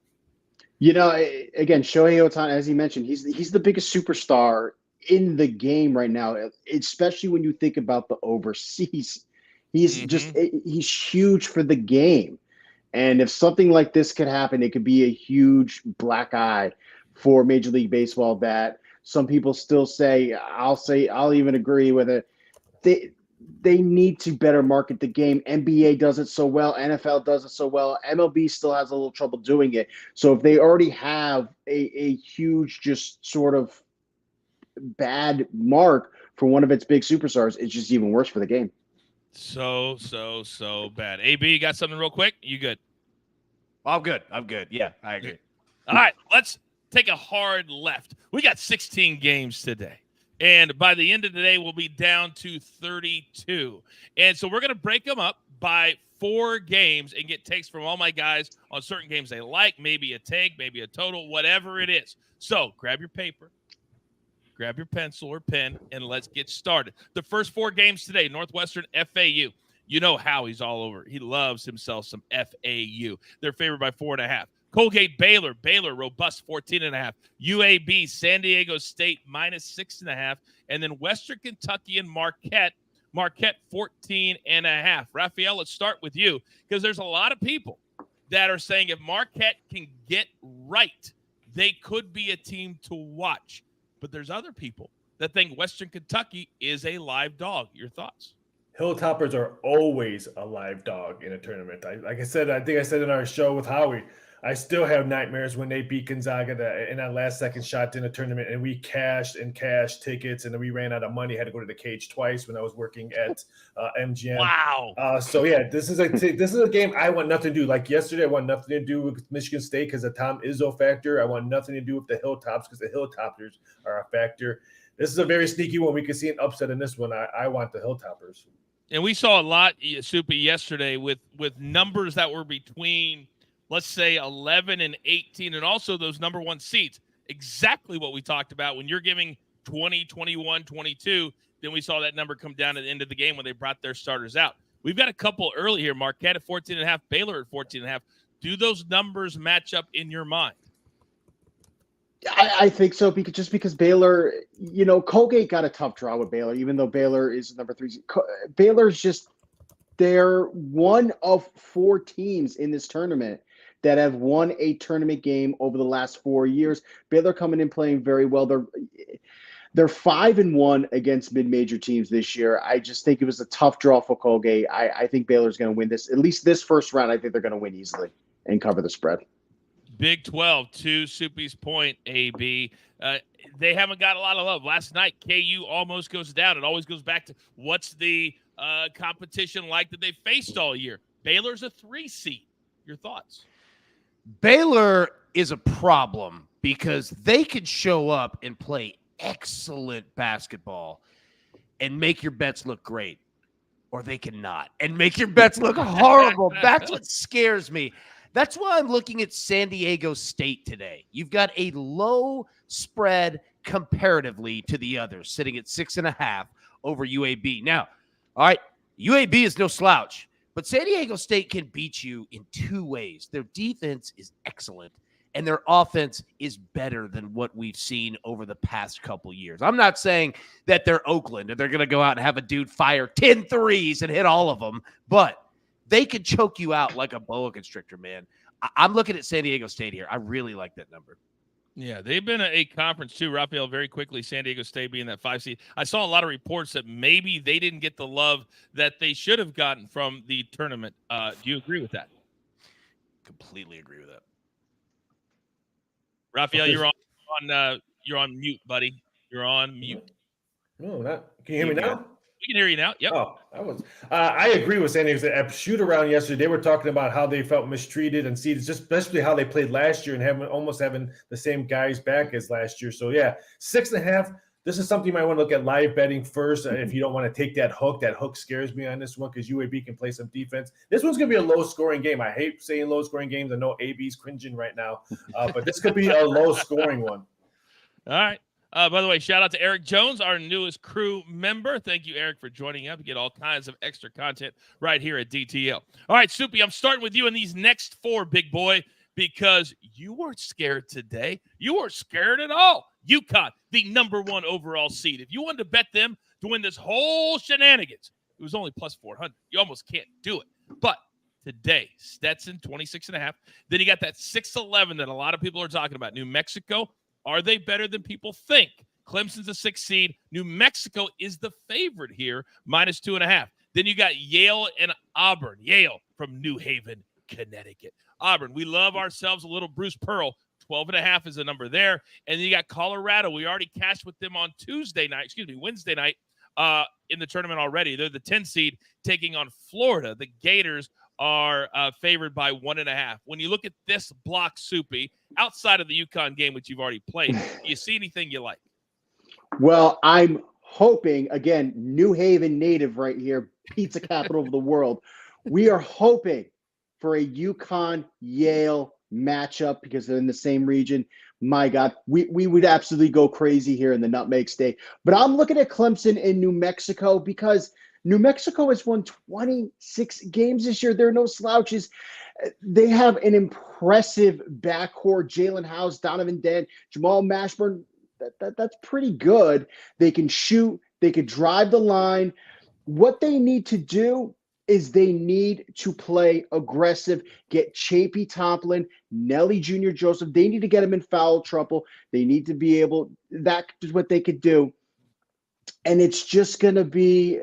Again, Shohei Ohtani, as he mentioned, he's the biggest superstar in the game right now, especially when you think about the overseas. He's he's huge for the game. And if something like this could happen, it could be a huge black eye for Major League Baseball that some people still say, I'll even agree with it. They need to better market the game. NBA does it so well. NFL does it so well. MLB still has a little trouble doing it. So if they already have a huge, just sort of bad mark for one of its big superstars, it's just even worse for the game. So bad. AB, you got something real quick? You good? I'm good. Yeah, I agree. All right, let's take a hard left. We got 16 games today. And by the end of the day, we'll be down to 32. And so we're going to break them up by 4 games and get takes from all my guys on certain games they like, maybe a take, maybe a total, whatever it is. So grab your paper. Grab your pencil or pen, and let's get started. The first 4 games today, Northwestern, FAU. You know how he's all over. He loves himself some FAU. They're favored by 4.5. Colgate, Baylor, robust 14.5. UAB, San Diego State, -6.5. And then Western Kentucky and Marquette, Marquette 14.5. Raphael, let's start with you because there's a lot of people that are saying if Marquette can get right, they could be a team to watch. But there's other people that think Western Kentucky is a live dog. Your thoughts? Hilltoppers are always a live dog in a tournament. I think I said in our show with Howie, I still have nightmares when they beat Gonzaga in that last second shot in the tournament, and we cashed tickets, and then we ran out of money. Had to go to the cage twice when I was working at MGM. Wow. So yeah, this is a game I want nothing to do. Like yesterday, I want nothing to do with Michigan State because the Tom Izzo factor. I want nothing to do with the Hilltops because the Hilltoppers are a factor. This is a very sneaky one. We could see an upset in this one. I want the Hilltoppers. And we saw a lot, Soupy, yesterday with numbers that were between, let's say, 11 and 18, and also those number one seeds. Exactly what we talked about. When you're giving 20, 21, 22, then we saw that number come down at the end of the game when they brought their starters out. We've got a couple early here. Marquette at 14.5, Baylor at 14.5. Do those numbers match up in your mind? I think so because Baylor, Colgate got a tough draw with Baylor, even though Baylor is number 3. Baylor's they're one of 4 teams in this tournament that have won a tournament game over the last 4 years. Baylor coming in playing very well. They're 5-1 against mid-major teams this year. I just think it was a tough draw for Colgate. I think Baylor's going to win this. At least this first round, I think they're going to win easily and cover the spread. Big 12, to Soupy's point, AB. They haven't got a lot of love. Last night, KU almost goes down. It always goes back to what's the competition like that they faced all year. Baylor's a 3 seed. Your thoughts? Baylor is a problem because they could show up and play excellent basketball and make your bets look great, or they cannot and make your bets look horrible. That's what scares me. That's why I'm looking at San Diego State today. You've got a low spread comparatively to the others, sitting at 6.5 over UAB. Now, all right, UAB is no slouch, but San Diego State can beat you in 2 ways. Their defense is excellent, and their offense is better than what we've seen over the past couple years. I'm not saying that they're Oakland and they're going to go out and have a dude fire 10 threes and hit all of them, but they could choke you out like a boa constrictor, man. I'm looking at San Diego State here. I really like that number. Yeah, they've been a conference too, Raphael, very quickly, San Diego State being that 5 seed. I saw a lot of reports that maybe they didn't get the love that they should have gotten from the tournament. Do you agree with that? Completely agree with that. Raphael, you're on mute, buddy. You're on mute. No, not. Can you hear me now? We can hear you now. Yep. Oh, I agree with San Diego. At shoot around yesterday, they were talking about how they felt mistreated and seeded, just especially how they played last year and almost having the same guys back as last year. So yeah, 6.5. This is something you might want to look at live betting first if you don't want to take that hook. That hook scares me on this one because UAB can play some defense. This one's going to be a low-scoring game. I hate saying low-scoring games. I know AB's cringing right now, but this could be a low-scoring one. All right. By the way, shout out to Eric Jones, our newest crew member. Thank you, Eric, for joining up. You get all kinds of extra content right here at DTL. All right, Soupy, I'm starting with you in these next 4, big boy, because you weren't scared today. You weren't scared at all. UConn, the number 1 overall seed. If you wanted to bet them to win this whole shenanigans, it was only plus 400. You almost can't do it. But today, Stetson, 26.5. Then you got that 6-11 that a lot of people are talking about. New Mexico, are they better than people think? Clemson's a 6 seed. New Mexico is the favorite here, minus 2.5. Then you got Yale and Auburn. Yale from New Haven, Connecticut. Auburn, we love ourselves a little Bruce Pearl. 12.5 is the number there. And then you got Colorado. We already cashed with them on Wednesday night in the tournament already. They're the 10 seed taking on Florida. The Gators are favored by 1.5. When you look at this block, Soupy, outside of the UConn game, which you've already played, do you see anything you like? Well, I'm hoping, again, New Haven native right here, pizza capital of the world. We are hoping for a UConn-Yale matchup because they're in the same region. My God, we would absolutely go crazy here in the Nutmeg State. But I'm looking at Clemson in New Mexico because New Mexico has won 26 games this year. There are no slouches. They have an impressive backcourt. Jalen House, Donovan Dent, Jamal Mashburn. That's pretty good. They can shoot. They could drive the line. What they need to do is they need to play aggressive, get Chapey Tomlin, Nelly Jr. Joseph. They need to get him in foul trouble. They need to be able, that is what they could do. And it's going to be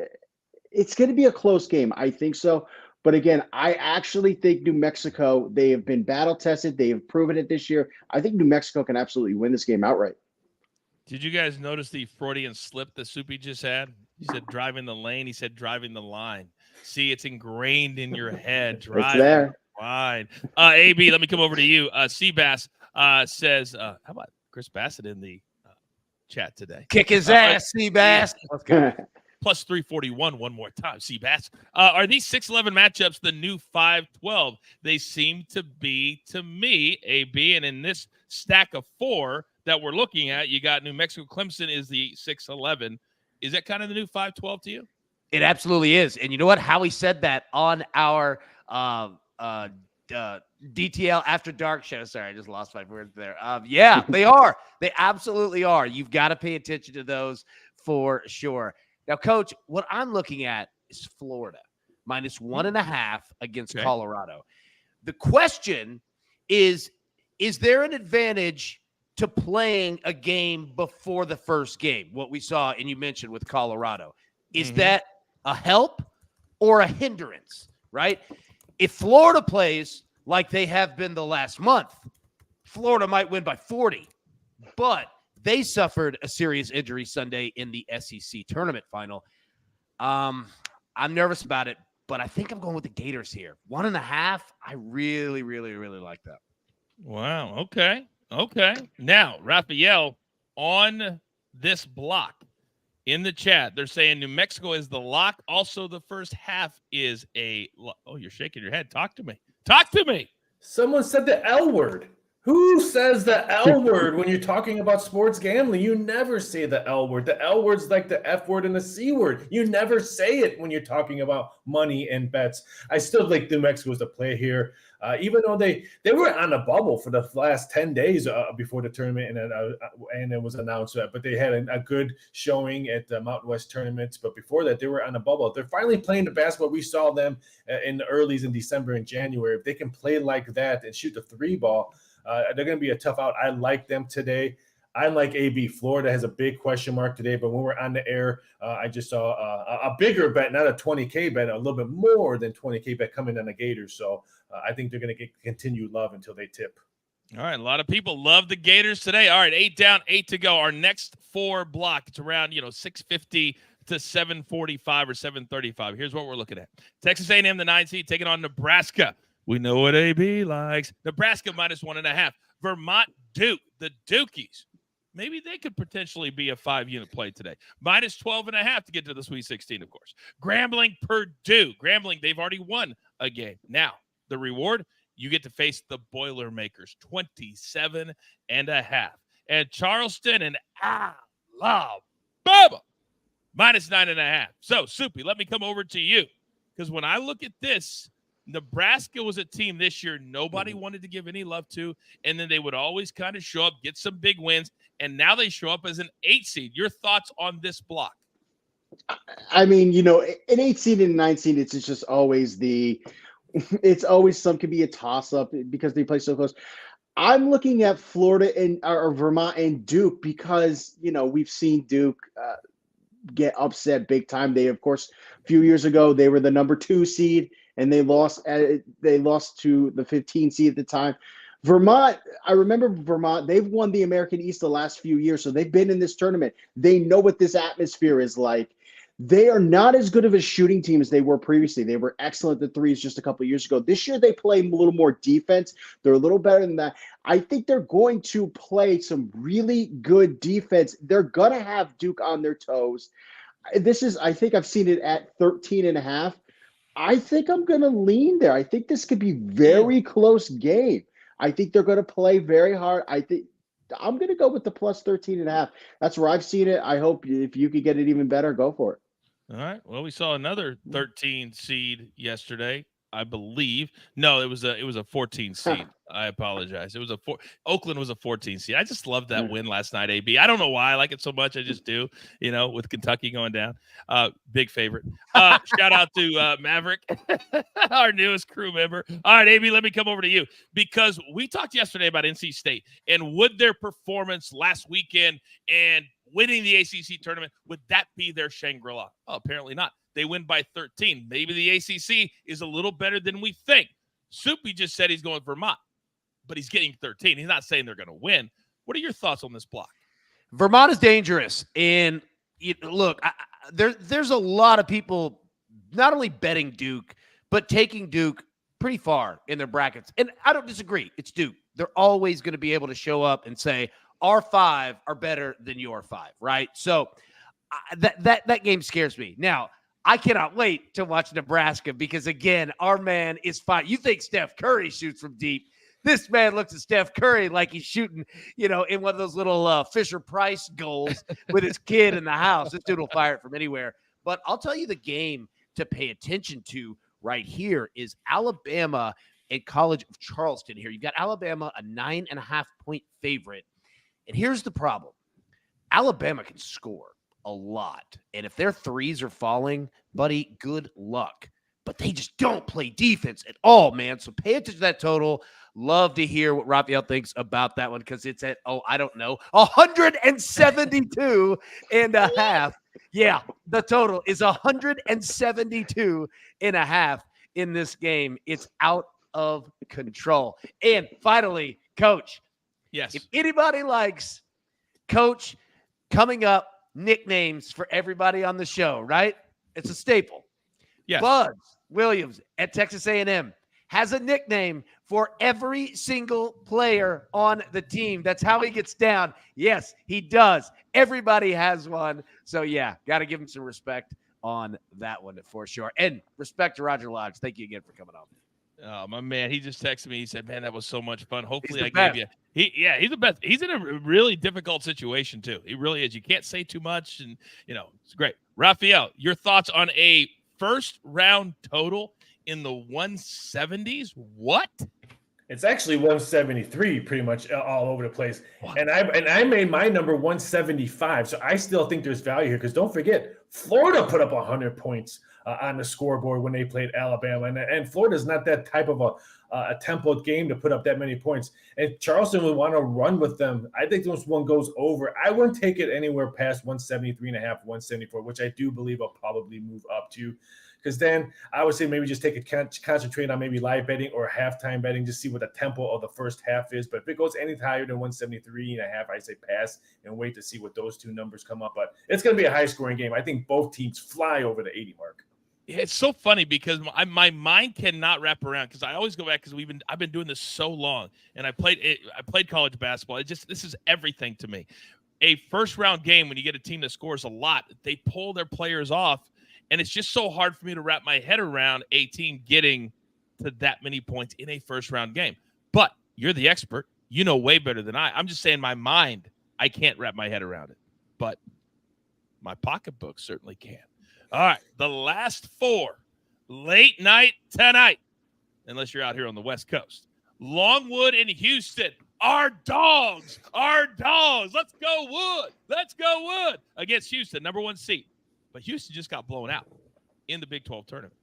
a close game. I think so. But again, I actually think New Mexico, they have been battle tested. They have proven it this year. I think New Mexico can absolutely win this game outright. Did you guys notice the Freudian slip that Soupy just had? He said driving the lane. He said driving the line. See, it's ingrained in your head. Driving the line. AB, let me come over to you. Seabass says, how about Chris Bassett in the chat today? Kick his ass, Seabass. Let's go. Plus 341 one more time, Seabass. Are these 6-11 matchups the new 5-12? They seem to be, to me, AB, and in this stack of 4 that we're looking at, you got New Mexico. Clemson is the 6-11. Is that kind of the new 5-12 to you? It absolutely is. And you know what? Howie said that on our DTL After Dark show. Sorry, I just lost my words there. Yeah, they are. They absolutely are. You've got to pay attention to those for sure. Now, Coach, what I'm looking at is Florida, -1.5 against Colorado. The question is there an advantage to playing a game before the first game? What we saw, and you mentioned with Colorado. Is that a help or a hindrance, right? If Florida plays like they have been the last month, Florida might win by 40. But they suffered a serious injury Sunday in the SEC tournament final. I'm nervous about it, but I think I'm going with the Gators here. 1.5. I really, really, really like that. Wow. Okay. Now, Raphael, on this block in the chat, they're saying New Mexico is the lock. Also, the first half is a lock. Oh, you're shaking your head. Talk to me. Someone said the L word. Who says the L word when you're talking about sports gambling? You never say the L word. The L word's like the F word and the C word. You never say it when you're talking about money and bets. I still think New Mexico was the play here, even though they were on a bubble for the last 10 days before the tournament, and it was announced. But they had a good showing at the Mountain West tournaments. But before that, they were on a bubble. They're finally playing the basketball. We saw them in the earlies in December and January. If they can play like that and shoot the 3 ball, they're going to be a tough out. I like them today. I like AB. Florida has a big question mark today, but when we're on the air, I just saw a bigger bet, not a 20K bet, a little bit more than 20K bet coming on the Gators. So I think they're going to get continued love until they tip. All right, a lot of people love the Gators today. All right, 8 down, 8 to go. Our next 4 block, it's around 650 to 745 or 735. Here's what we're looking at. Texas A&M, the 9 seed, taking on Nebraska. We know what AB likes. Nebraska -1.5. Vermont, Duke, the Dukies. Maybe they could potentially be a 5-unit play today. -12.5 to get to the Sweet 16, of course. Grambling, Purdue. Grambling, they've already won a game. Now, the reward, you get to face the Boilermakers, 27.5. And Charleston and Alabama, -9.5. So, Soupy, let me come over to you. Because when I look at this, Nebraska was a team this year nobody wanted to give any love to, and then they would always kind of show up, get some big wins, and now they show up as an 8 seed. Your thoughts on this block? I mean, an 8 seed and a 9 seed, it's just always some could be a toss-up because they play so close. I'm looking at Florida or Vermont and Duke because, we've seen Duke get upset big time. They, of course, a few years ago, they were the number 2 seed. And they lost to the 15 seed at the time. Vermont, I remember Vermont, they've won the American East the last few years, so they've been in this tournament. They know what this atmosphere is like. They are not as good of a shooting team as they were previously. They were excellent at threes just a couple of years ago. This year they play a little more defense. They're a little better than that. I think they're going to play some really good defense. They're going to have Duke on their toes. I think I've seen it at 13.5. I think I'm going to lean there. I think this could be very close game. I think they're going to play very hard. I think I'm going to go with the plus 13.5. That's where I've seen it. I hope if you could get it even better, go for it. All right. Well, we saw another 13 seed yesterday. I believe. No, it was a 14 seed. I apologize. It was Oakland was a 14 seed. I just love that win last night, AB. I don't know why I like it so much. I just do, with Kentucky going down. Big favorite. Shout out to Maverick, our newest crew member. All right, AB, let me come over to you because we talked yesterday about NC State and would their performance last weekend and winning the ACC tournament, would that be their Shangri-La? Oh, apparently not. They win by 13. Maybe the ACC is a little better than we think. Soupy just said he's going Vermont, but he's getting 13. He's not saying they're going to win. What are your thoughts on this block? Vermont is dangerous. And look, there's a lot of people not only betting Duke, but taking Duke pretty far in their brackets. And I don't disagree. It's Duke. They're always going to be able to show up and say, our 5 are better than your 5, right? So that game scares me. Now, I cannot wait to watch Nebraska because, again, our man is fine. You think Steph Curry shoots from deep. This man looks at Steph Curry like he's shooting, in one of those little Fisher-Price goals with his kid in the house. This dude will fire it from anywhere. But I'll tell you the game to pay attention to right here is Alabama and College of Charleston here. You've got Alabama, a 9.5-point favorite. And here's the problem. Alabama can score a lot. And if their threes are falling, buddy, good luck. But they just don't play defense at all, man. So pay attention to that total. Love to hear what Raphael thinks about that one because it's at, 172 and a half. Yeah, the total is 172 and a half in this game. It's out of control. And finally, Coach. Yes. If anybody likes, Coach, coming up, nicknames for everybody on the show, right? It's a staple. Yes. Buzz Williams at Texas A&M has a nickname for every single player on the team. That's how he gets down. Yes, he does. Everybody has one. So, yeah, got to give him some respect on that one for sure. And respect to Roger Lodge. Thank you again for coming on. Oh, my man, he just texted me. He said, man, that was so much fun. Hopefully I best. gave you – he's the best. He's in a really difficult situation too. He really is. You can't say too much, and, it's great. Raphael, your thoughts on a first-round total in the 170s? What? It's actually 173 pretty much all over the place. And I made my number 175, so I still think there's value here because don't forget, Florida put up 100 points on the scoreboard when they played Alabama. And Florida's not that type of a template game to put up that many points. And Charleston would want to run with them. I think this one goes over. I wouldn't take it anywhere past 173.5, 174, which I do believe I'll probably move up to. Because then I would say maybe just concentrate on maybe live betting or halftime betting, just see what the tempo of the first half is. But if it goes any higher than 173.5, I say pass and wait to see what those two numbers come up. But it's going to be a high-scoring game. I think both teams fly over the 80 mark. It's so funny because my mind cannot wrap around because I always go back because I've been doing this so long and I played college basketball. This is everything to me. A first round game when you get a team that scores a lot, they pull their players off, and it's just so hard for me to wrap my head around a team getting to that many points in a first round game. But you're the expert. You know way better than I. I'm just saying my mind, I can't wrap my head around it, but my pocketbook certainly can. All right, the last 4, late night tonight, unless you're out here on the West Coast. Longwood and Houston, our dogs. Let's go Wood against Houston, number 1 seed. But Houston just got blown out in the Big 12 tournament.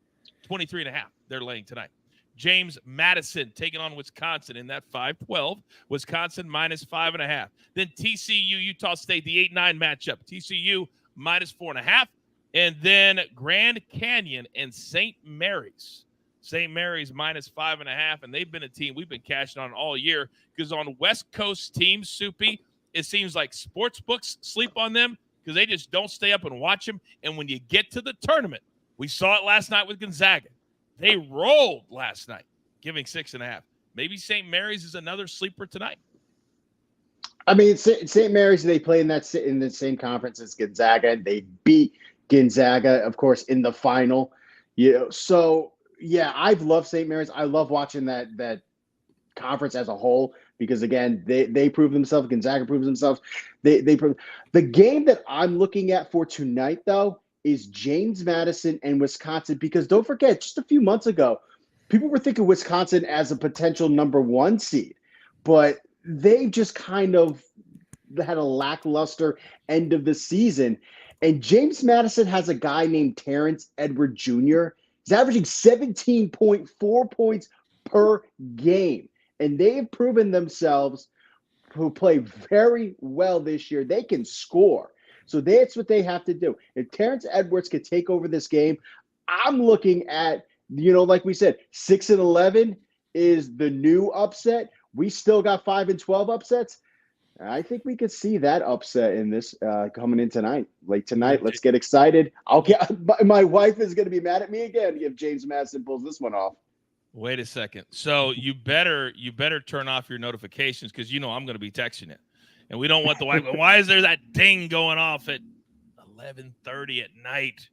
23.5, they're laying tonight. James Madison taking on Wisconsin in that 5-12. Wisconsin minus 5.5. Then TCU, Utah State, the 8-9 matchup. TCU minus 4.5. And then Grand Canyon and St. Mary's. St. Mary's minus 5.5. And they've been a team we've been cashing on all year because on West Coast teams, Soupy, it seems like sports books sleep on them because they just don't stay up and watch them. And when you get to the tournament, we saw it last night with Gonzaga. They rolled last night, giving 6.5. Maybe St. Mary's is another sleeper tonight. I mean, St. Mary's, they play in the same conference as Gonzaga, and they beat Gonzaga, of course, in the final. So yeah, I've loved St. Mary's. I love watching that conference as a whole because again, they prove themselves. Gonzaga proves themselves. They prove. The game that I'm looking at for tonight, though, is James Madison and Wisconsin because don't forget, just a few months ago, people were thinking Wisconsin as a potential number 1 seed, but they just kind of had a lackluster end of the season. And James Madison has a guy named Terrence Edward Jr. He's averaging 17.4 points per game. And they have proven themselves who play very well this year. They can score. So that's what they have to do. If Terrence Edwards could take over this game, I'm looking at, like we said, 6-11 is the new upset. We still got 5-12 upsets. I think we could see that upset in this coming in tonight. Late tonight, let's get excited. My wife is going to be mad at me again if James Madison pulls this one off. Wait a second. So you better turn off your notifications because I'm going to be texting it, and we don't want the wife. Why is there that ding going off at 11:30 at night?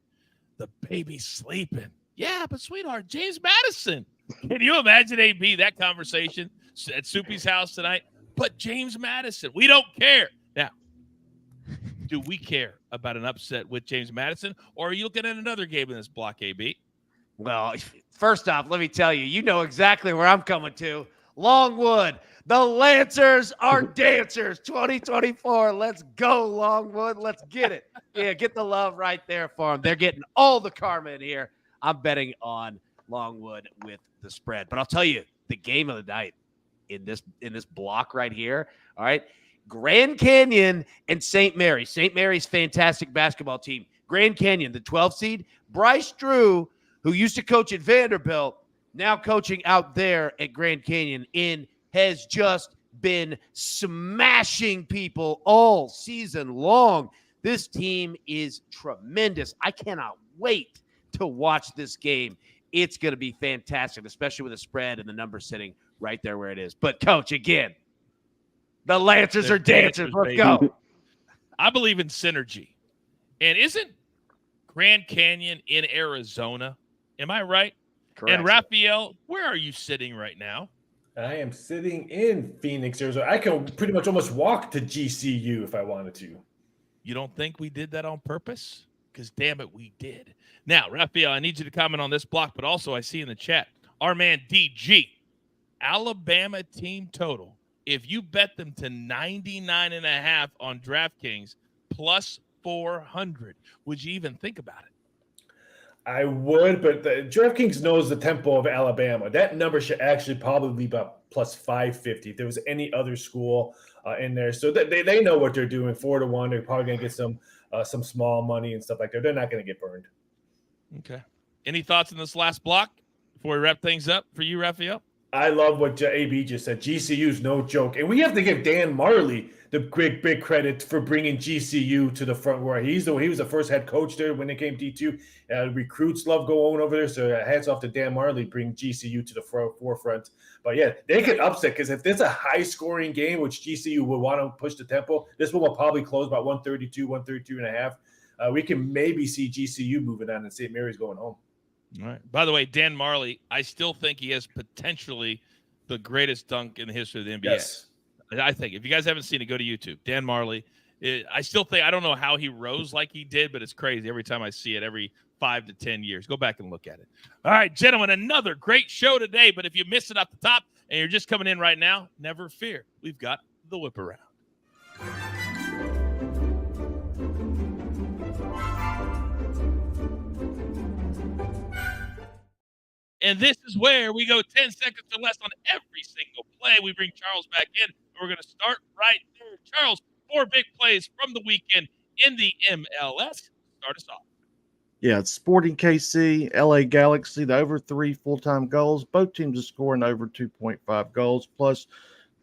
The baby's sleeping. Yeah, but sweetheart, James Madison. Can you imagine AB that conversation at Soupy's house tonight? But James Madison, we don't care. Now, do we care about an upset with James Madison, or are you looking at another game in this block, AB? Well, first off, let me tell you, you know exactly where I'm coming to. Longwood, the Lancers are dancers, 2024. Let's go, Longwood. Let's get it. Yeah, get the love right there for them. They're getting all the karma in here. I'm betting on Longwood with the spread. But I'll tell you, the game of the night in this block right here, all right, Grand Canyon and St. Mary's. St. Mary's fantastic basketball team. Grand Canyon, the 12th seed. Bryce Drew, who used to coach at Vanderbilt, now coaching out there at Grand Canyon, has just been smashing people all season long. This team is tremendous. I cannot wait to watch this game. It's going to be fantastic, especially with the spread and the number sitting right there where it is. But, Coach, again, the Lancers are dancers. Let's go. I believe in synergy. And isn't Grand Canyon in Arizona? Am I right? Correct. And Raphael, where are you sitting right now? I am sitting in Phoenix, Arizona. I can pretty much almost walk to GCU if I wanted to. You don't think we did that on purpose? Because, damn it, we did. Now, Raphael, I need you to comment on this block, but also I see in the chat, our man DG, Alabama team total. If you bet them to 99.5 on DraftKings plus 400, would you even think about it? I would, but DraftKings knows the tempo of Alabama. That number should actually probably be about plus 550 if there was any other school in there. So they know what they're doing. 4-1, they're probably going to get some small money and stuff like that. They're not going to get burned. Okay. Any thoughts on this last block before we wrap things up for you, Raphael? I love what AB just said. GCU's no joke. And we have to give Dan Marley the big credit for bringing GCU to the front where he was the first head coach there when it came D2. Recruits love going over there. So hats off to Dan Marley, bring GCU to the forefront. But yeah, they can upset because if there's a high scoring game, which GCU would want to push the tempo, this one will probably close about 132.5. We can maybe see GCU moving on and St. Mary's going home. All right. By the way, Dan Marley, I still think he has potentially the greatest dunk in the history of the NBA. Yes. I think if you guys haven't seen it, go to YouTube. Dan Marley. I still think, I don't know how he rose like he did, but it's crazy every time I see it every 5 to 10 years. Go back and look at it. All right, gentlemen, another great show today. But if you missed it off the top and you're just coming in right now, never fear. We've got the whip around. And this is where we go 10 seconds or less on every single play. We bring Charles back in, and we're going to start right there. Charles, 4 big plays from the weekend in the MLS. Start us off. Yeah, it's Sporting KC, LA Galaxy, the over 3 full-time goals. Both teams are scoring over 2.5 goals, plus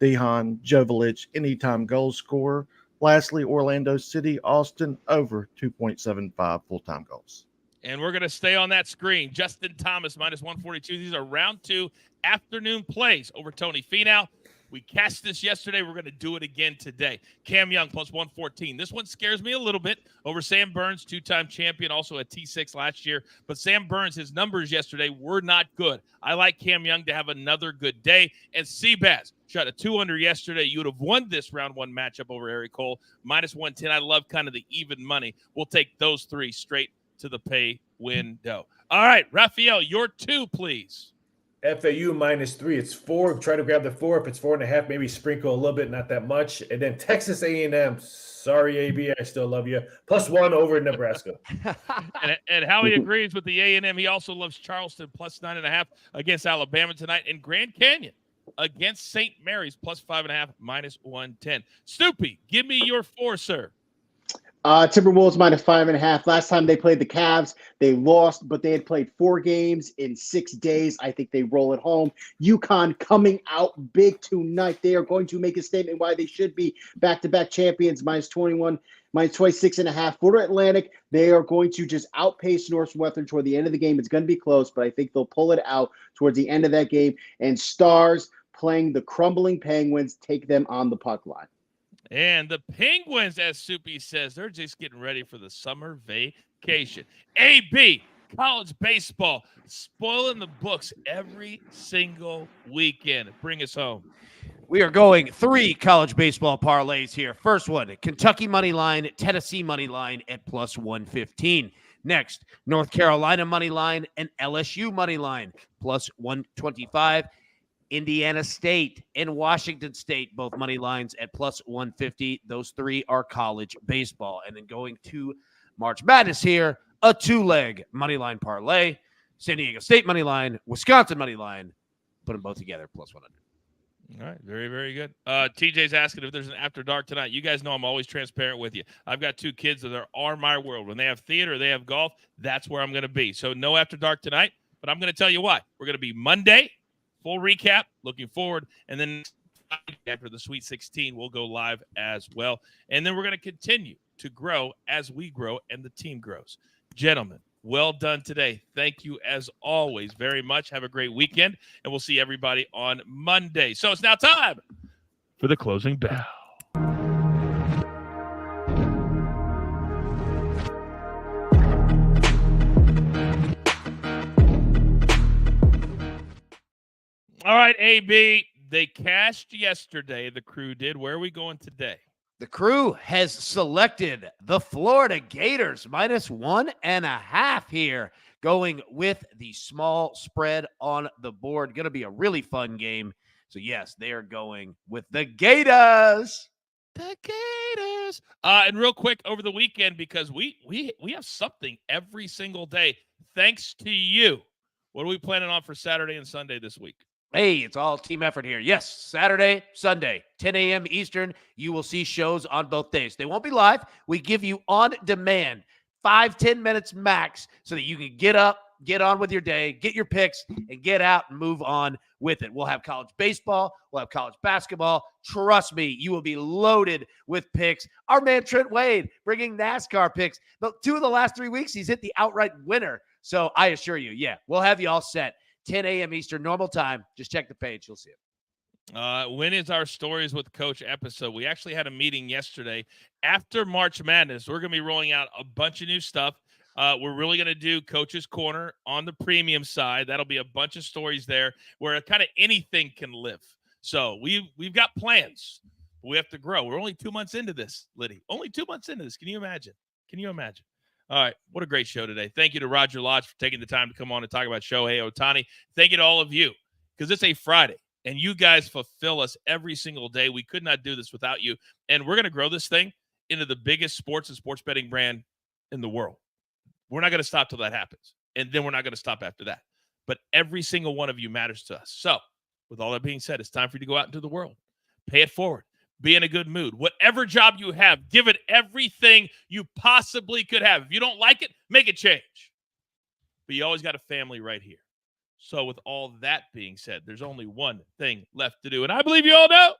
Dejan Joveljic, anytime goal scorer. Lastly, Orlando City, Austin, over 2.75 full-time goals. And we're going to stay on that screen. Justin Thomas, minus 142. These are round 2 afternoon plays over Tony Finau. We cast this yesterday. We're going to do it again today. Cam Young, plus 114. This one scares me a little bit over Sam Burns, 2-time champion, also a T6 last year. But Sam Burns, his numbers yesterday were not good. I like Cam Young to have another good day. And Seabass shot a 2-under yesterday. You would have won this round 1 matchup over Eric Cole. Minus 110. I love kind of the even money. We'll take those 3 straight to the pay window. All right, Raphael, your 2, please. FAU -3. It's 4. Try to grab the 4. If it's 4.5, maybe sprinkle a little bit, not that much. And then Texas A&M. Sorry, AB, I still love you. +1 over in Nebraska. and Howie agrees with the A&M. He also loves Charleston +9.5 against Alabama tonight, and Grand Canyon against St. Mary's +5.5, -110. Stoopy, give me your 4, sir. Timberwolves -5.5. Last time they played the Cavs, they lost, but they had played 4 games in 6 days. I think they roll it home. UConn coming out big tonight. They are going to make a statement why they should be back-to-back champions. -21, -26.5. Florida Atlantic, they are going to just outpace Northwestern toward the end of the game. It's going to be close, but I think they'll pull it out towards the end of that game. And Stars playing the crumbling Penguins, take them on the puck line. And the Penguins, as Soupy says, they're just getting ready for the summer vacation. AB, college baseball, spoiling the books every single weekend. Bring us home. We are going 3 college baseball parlays here. First one, Kentucky money line, Tennessee money line at +115. Next, North Carolina money line and LSU money line +125. Indiana State and Washington State, both money lines at +150. Those 3 are college baseball. And then going to March Madness here, a 2-leg money line parlay. San Diego State money line, Wisconsin money line. Put them both together, +100. All right, very, very good. TJ's asking if there's an after dark tonight. You guys know I'm always transparent with you. I've got 2 kids that are my world. When they have theater, they have golf, that's where I'm going to be. So no after dark tonight, but I'm going to tell you why. We're going to be Monday. Full recap, looking forward, and then after the Sweet 16, we'll go live as well. And then we're going to continue to grow as we grow and the team grows. Gentlemen, well done today. Thank you, as always, very much. Have a great weekend, and we'll see everybody on Monday. So it's now time for the closing bell. All right, AB, they cashed yesterday. The crew did. Where are we going today? The crew has selected the Florida Gators -1.5 here, going with the small spread on the board. Going to be a really fun game. So, yes, they are going with the Gators. The Gators. And real quick, over the weekend, because we have something every single day, thanks to you. What are we planning on for Saturday and Sunday this week? Hey, it's all team effort here. Yes, Saturday, Sunday, 10 a.m. Eastern. You will see shows on both days. They won't be live. We give you on demand 5-10 minutes max so that you can get up, get on with your day, get your picks, and get out and move on with it. We'll have college baseball. We'll have college basketball. Trust me, you will be loaded with picks. Our man Trent Wade bringing NASCAR picks. The 2 of the last 3 weeks, he's hit the outright winner. So I assure you, yeah, we'll have you all set. 10 a.m. Eastern, normal time. Just check the page. You'll see it. When is our Stories with Coach episode? We actually had a meeting yesterday. After March Madness, we're going to be rolling out a bunch of new stuff. We're really going to do Coach's Corner on the premium side. That'll be a bunch of stories there where kind of anything can live. So we've got plans. We have to grow. We're only 2 months into this, Liddy. Only 2 months into this. Can you imagine? All right, what a great show today. Thank you to Roger Lodge for taking the time to come on and talk about Shohei Ohtani. Thank you to all of you, because it's a Friday, and you guys fulfill us every single day. We could not do this without you, and we're going to grow this thing into the biggest sports and sports betting brand in the world. We're not going to stop till that happens, and then we're not going to stop after that. But every single one of you matters to us. So with all that being said, it's time for you to go out into the world. Pay it forward. Be in a good mood. Whatever job you have, give it everything you possibly could have. If you don't like it, make a change. But you always got a family right here. So with all that being said, there's only one thing left to do. And I believe you all know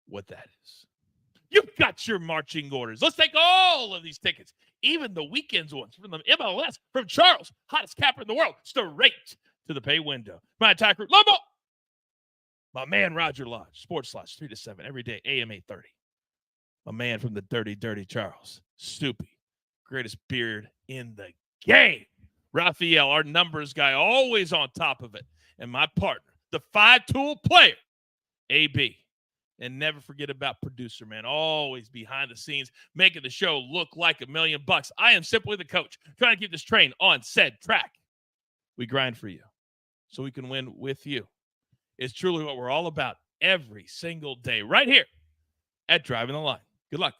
what that is. You've got your marching orders. Let's take all of these tickets, even the weekends ones from the MLS, from Charles, hottest capper in the world, straight to the pay window. My entire crew, Lumbo! My man, Roger Lodge, Sports Lodge, 3 to 7, every day, AM 830. My man from the Dirty, Dirty Charles, Stoopy, greatest beard in the game. Raphael, our numbers guy, always on top of it. And my partner, the 5-tool player, AB. And never forget about producer, man, always behind the scenes, making the show look like $1 million. I am simply the coach, trying to keep this train on said track. We grind for you. so we can win with you. It's truly what we're all about every single day right here at Driving the Line. Good luck.